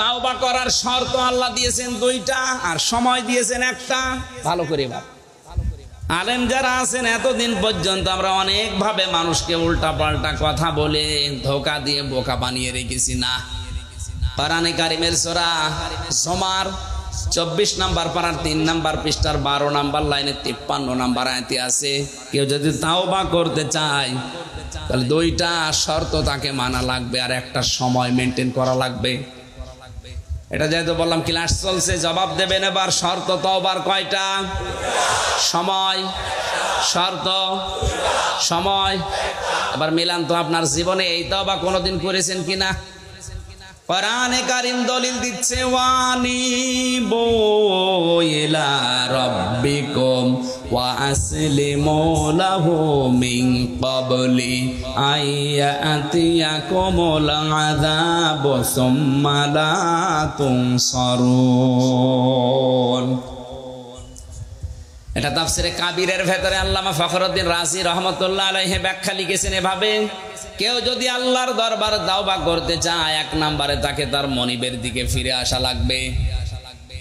তাওবা করার শর্ত আল্লাহ দিয়েছেন দুইটা আর সময় দিয়েছেন একটা। ভালো করে ভাব। আলেম যারা আছেন এতদিন পর্যন্ত আমরা অনেক ভাবে মানুষকে উল্টা পাল্টা কথা বলে ধোকা দিয়ে বোকা বানিয়ে রেখেছি না। কোরআনে কারিমের সূরা জুমার 24 নম্বর পারার 3 নম্বর পৃষ্ঠার 12 নম্বর লাইনে 53 নম্বর আয়াতে আছে, কেউ যদি তাওবা করতে চায় তাহলে দুইটা শর্ত তাকে মানা লাগবে আর একটা সময় মেনটেন করা লাগবে। এটা যেহেতু বললাম ক্লাস চলছে, জবাব দেবেন এবার। শর্ত তওবার কয়টা? সময়, শর্ত, সময়। এবার মিলান তো আপনার জীবনে এই তওবা কোনোদিন করেছেন কিনা? কোরআনে কারীম দলিল দিচ্ছে, ওয়ানিবু ইলা রাব্বিকুম ওয়া আসলিমু লাহু মিন ক্বাবলি আইয়াতিয়াকুমুল আযাবু সুম্মা লা তুনসারুন। এটা তাফসিরে কাবীরের ভেতরে আল্লামা ফখরুদ্দিন রাজি রহমাতুল্লাহ আলাইহি ব্যাখ্যা লিখেছেন এভাবে, কেউ যদি আল্লাহর দরবারে তাওবা করতে চায়, এক নম্বরে তাকে তার মনিবের দিকে ফিরে আসা লাগবে।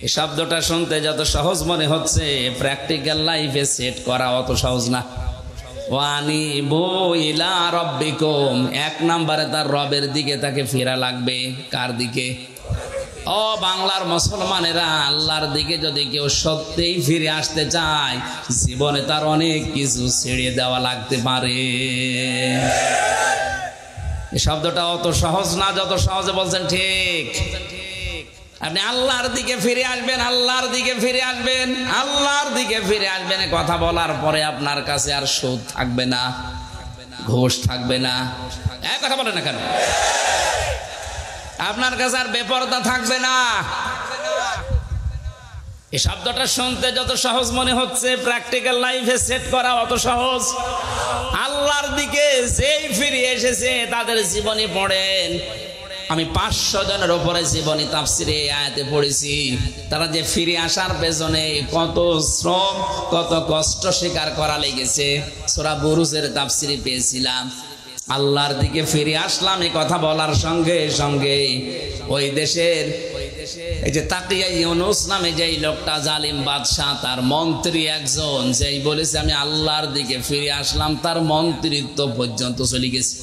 এই শব্দটা শুনতে যত সহজ মনে হচ্ছে, প্র্যাকটিক্যাল লাইফে সেট করা অত সহজ না। ওয়ানিবু ইলা রাব্বিকুম, এক নম্বরে তার রবের দিকে তাকে ফিরা লাগবে। কার দিকে? ও বাংলার মুসলমানেরা, আল্লাহর দিকে যদি কেউ সত্যিই ফিরে আসতে চায়, জীবনে তার অনেক কিছু ছেড়ে দেওয়া লাগতে পারে। এই শব্দটা অত সহজ না যত সহজে বলছেন। ঠিক, আপনি আল্লাহর দিকে ফিরে আসবেন, আল্লাহর দিকে ফিরে আসবেন, আল্লাহর দিকে ফিরে আসবেন। কথা বলার পরে আপনার কাছে আর সুদ থাকবে না, ঘুষ থাকবে না। এক কথা বলেন না কেন? আপনার কাছে আর বেপরদা থাকবে না। এই শব্দটা শুনতে যত সহজ মনে হচ্ছে, প্র্যাকটিক্যাল লাইফে সেট করা অত সহজ। আল্লাহর দিকে যেই ফিরে এসেছে তাদের জীবনী পড়েন। আমি 500 জনের উপরে জীবনী তাফসিরে আয়াতে পড়েছি। তারা যে ফিরে আসার পেছনে কত শ্রম, কত কষ্ট স্বীকার করা লেগেছে। সূরা বুরুজের তাফসিরে পেয়েছিলাম। আল্লাহর দিকে ফিরে আসলাম এই কথা বলার সঙ্গে সঙ্গে ওই দেশের এই যে তাকিয়া ইউনুস নামে যেই লোকটা, জালিম বাদশাহ, তার মন্ত্রী একজন, যেই বলেছে আমি আল্লাহর দিকে ফিরে আসলাম, তার মন্ত্রিত্ব পর্যন্ত চলে গেছে।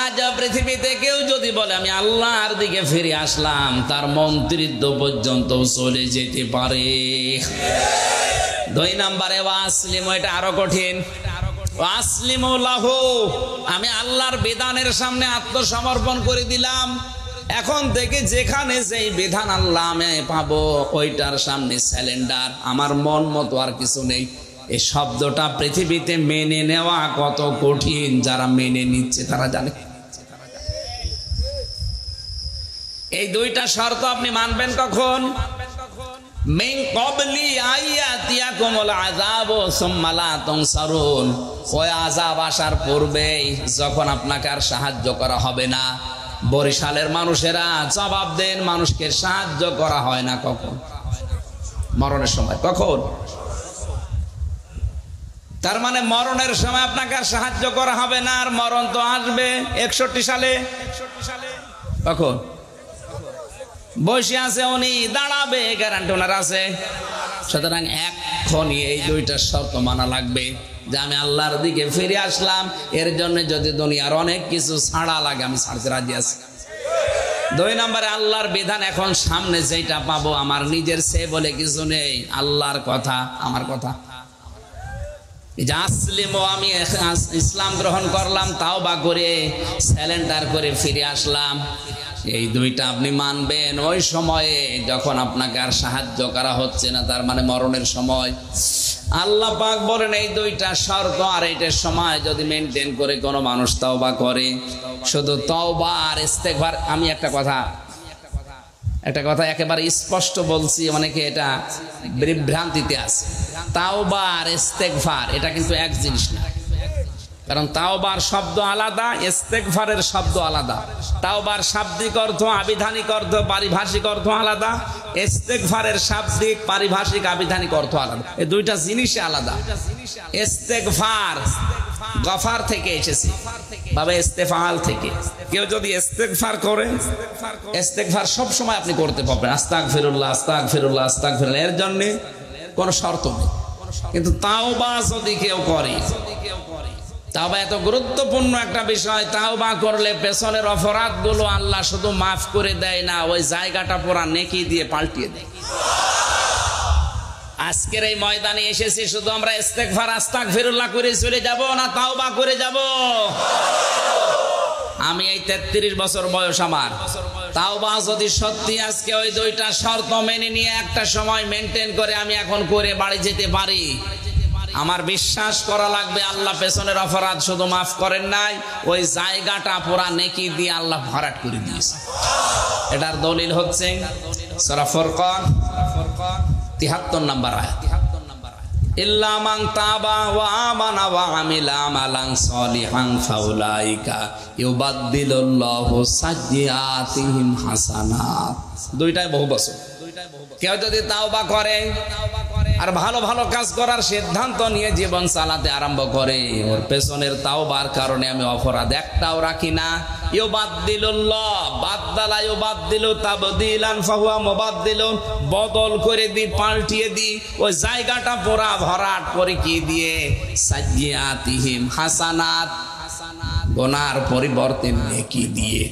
আজ পৃথিবীতে কেউ যদি বলে আমি আল্লাহর দিকে ফিরে আসলাম, তার মন্ত্রিত্ব পর্যন্ত চলে যেতে পারে। 2 নম্বরে ওয়াসলিমু, এটা আরো কঠিন। ওয়াসলিমু লাহু, আমি আল্লাহর বিধানের সামনে আত্মসমর্পণ করে দিলাম। এখন থেকে যেখানে যেই বিধান আল্লাহ আমি পাবো, ওইটার সামনে স্যালেন্ডার। আমার মন মতো আর কিছু নেই। এই শব্দটা পৃথিবীতে মেনে নেওয়া কত কঠিন, যারা মেনে নিচ্ছে তারা জানে। এই দুইটা শর্ত আপনি মানবেন কখন? মিন ক্বাবলি আইয়াতিয়াকুমুল আযাবু সুম্মা লা তুনসারুন, ওই আযাব আসার পূর্বেই, যখন আপনাকে আর সাহায্য করা হবে না। বরিশালের মানুষেরা জবাব দেন, মানুষকে সাহায্য করা হয় না কখন? মরণের সময়। কখন? তার মানে মরণের সময় আপনাকে আর সাহায্য করা হবে না। আর মরণ তো আসবে 61 সালে। কখন? বসে আছে উনি, দাঁড়াবে, গ্যারান্টি ওনার আছে। সুতরাং এখনই এই দুইটা শর্ত মানা লাগবে যে আমি আল্লাহর দিকে ফিরে আসলাম। এর জন্য যদি দুনিয়ার অনেক কিছু ছাড়া লাগে, আমি ছাড়তে রাজি আছি। 2 নম্বরে আল্লাহর বিধান এখন সামনে যেটা পাবো, আমার নিজের সে বলে কিছু নেই, আল্লাহর কথা, আমার কথা। আসলিমু, আমি ইসলাম গ্রহণ করলাম, তাওবা করে স্যালেন্ডার করে ফিরে আসলাম। এই দুইটা আপনি মানবেন ওই সময়ে যখন আপনাকে আর সাহায্য করা হচ্ছে না, তার মানে মরণের সময়। আল্লাহ পাক বলেন এই দুইটা শর্ত আর এইটার সময় যদি মেনটেন করে কোনো মানুষ তাওবা করে, শুধু তাওবা আর ইস্তেগফার। আমি একটা কথা একেবারে স্পষ্ট বলছি, অনেকে এটা বিভ্রান্তিতে আছে। তাওবা আর ইস্তেগফার এটা কিন্তু এক জিনিস না। কারণ তাওবার শব্দ আলাদা, ইস্তেগফারের শব্দ আলাদা। তাওবার শাব্দিক অর্থ, আবিধানিক অর্থ, পারিভাষিক অর্থ আলাদা। ইস্তেগফারের শাব্দিক, পারিভাষিক, আবিধানিক অর্থ আলাদা। এই দুইটা জিনিসই আলাদা। ইস্তেগফার গফার থেকে এসেছে, বাবা ইস্তেফাল থেকে। কেউ যদি ইস্তেগফার করে, ইস্তেগফার সব সময় আপনি করতে পারবেন, আস্তাগফিরুল্লাহ আস্তাগফিরুল্লাহ আস্তাগফিরুল্লাহ, এর জন্য কোনো শর্ত নেই। কিন্তু তাওবা যদি কেউ করে, তাওবা এত গুরুত্বপূর্ণ একটা বিষয়। তাওবা করলে পেছনের অপরাধগুলো আল্লাহ শুধু মাফ করে দেয় না, ওই জায়গাটা পুরা নেকি দিয়ে পাল্টিয়ে দেয়। আজকের এই ময়দানে এসেছি শুধু আমরা ইস্তেগফার আস্তাগফিরুল্লাহ করে চলে যাব না তাওবা করে যাব? আমি এই 33 বছর বয়স আমার, তাওবা যদি সত্যি আজকে ওই দুইটা শর্ত মেনে নিয়ে একটা সময় মেনটেন করে আমি এখন করে বাড়ি যেতে পারি, আমার বিশ্বাস করা লাগবে আল্লাহ পেছনের অপরাধ শুধু মাফ করেন নাই, ওই জায়গাটা পুরা নেকি দিয়ে আল্লাহ ভরাট করে দিয়েছে। এটার দলিল হচ্ছে সূরা ফুরকান 73 নম্বর আয়াত, ইল্লা মান তাবা ওয়া আমানা ওয়া আমিলা আমালান সলিহান ফাউলাইকা ইউবাদদিলুল্লাহু সাইয়্যাতিহিম হাসানাত। দুইটাই বহু বছর। কেউ যদি তাওবা করে আর ভালো ভালো কাজ করার সিদ্ধান্ত নিয়ে জীবন চালাতে আরম্ভ করে, ওর পেছনের তাওবার কারণে আমি অপরাধ একটাও রাখি না। ইউবাদদিলুল্লাহ বাদদালা ইউবাদদিলু তাবদিলান ফাহুয়া মুবাদদিলুন, বদল করে দি, পাল্টিয়ে দি, ওই জায়গাটা পুরা ভরাট করে কি দিয়ে? সাইয়্যাতিহিম হাসানাত, গুনার পরিবর্তে নেকি দিয়ে।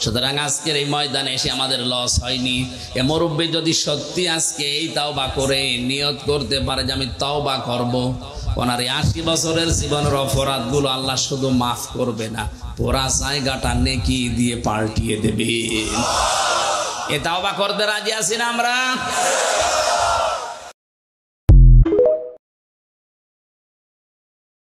সুতরাং আজকের এই ময়দানে এসে আমাদের লস হয়নি। এ মুরব্বী যদি সত্যি আজকে এই তাওবা করে নিয়ত করতে পারে যে আমি তাওবা করব, ওনার 80 বছরের জীবনের অপরাধগুলো আল্লাহ শুধু মাফ করবে না, পুরা জায়গাটা নেকি দিয়ে পাল্টিয়ে দেবে। এ তাওবা করতে রাজি আছি না আমরা?